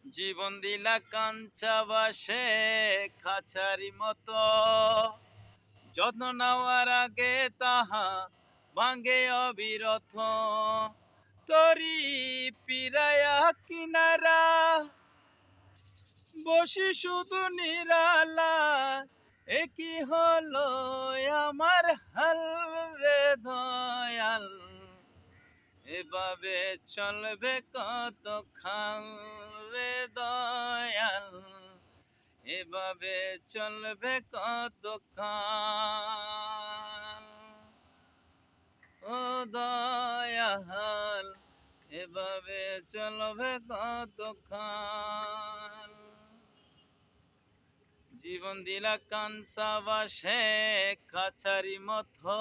জীবন দিলা কাঞ্চা বাসে খাঁচারি মতো, যত্ন নেওয়ার আগে তাহা ভাঙ্গে অবিরত। তরি পিরায়া কিনারা বসি শুধু নিরালা, একই হলো আমার হাল রে দয়াল। এভাবে চলবে কত খাল রে দয়াল, এভাবে চলবে কত কাল। ও দয়াল, এভাবে চলবে কত কাল। জীবন দিলা কাঞ্চা বাসে খাঁচারি মতো,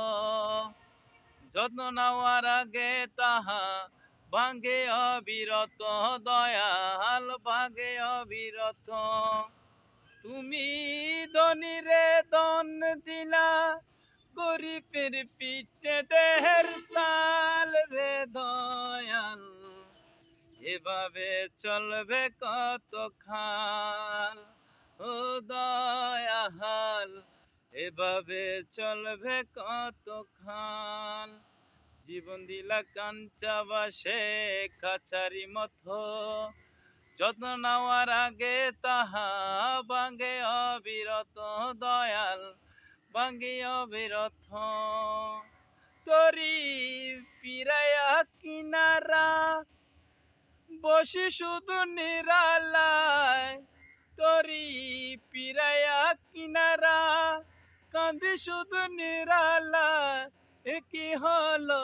যত্ন নেওয়ার আগে তাহা ভাঙ্গে অবিরত। দয়াল ভাঙ্গে অবিরত। তুমি ধনীরে দন দিলা, গরিবের পিঠে দেহের সাল রে দয়াল। এভাবে চলবে কত খাল। ও দয়াল, এভাবে চলবে কত খাল। জীবন দিলা কাঞ্চা বাসে খাঁচারি মতো, যত্ন নেওয়ার আগে তাহা ভাঙ্গে অবিরত। দয়াল ভাঙ্গে অবিরত। তরি পিরায়া কিনারা বসি শুধু নিরালায়, তরি পিরায়া কিনারা কান্দি শুধু নিরালায়। একই হলো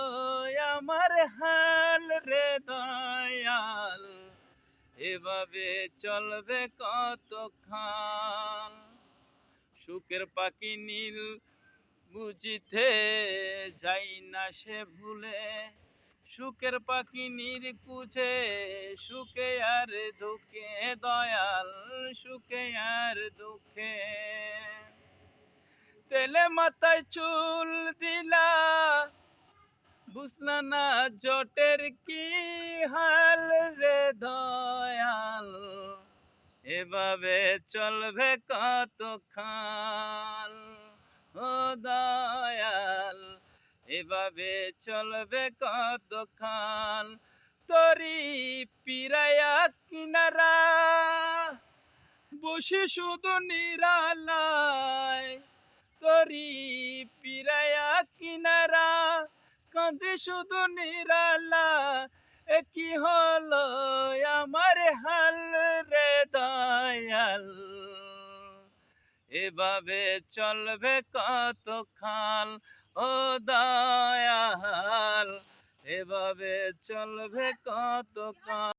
আমার হাল রে দয়াল, এভাবে চলবে কত খাল। সুখের পাখি নীল বুঝিতে যাই না সে ভুলে, সুখের পাখি নির্কুচে সুখে আর দুঃখে। দয়াল সুখে আর দুঃখে। তেলে মাথায় চুল দিলা, বুঝলা না জটের কি হাল রে দয়াল। এভাবে চলবে কত খাল। ও দয়াল, এভাবে চলবে কত খাল। তরি পিরায়া কিনারা বসে শুধু নিরালায়, তরি পিরায়া কিনারা কাঁদে শুধু নিরালা। একই হলো আমার হাল রে দয়াল, এভাবে চলবে কত খাল। ও দয়াল, এভাবে চলবে কত কাল।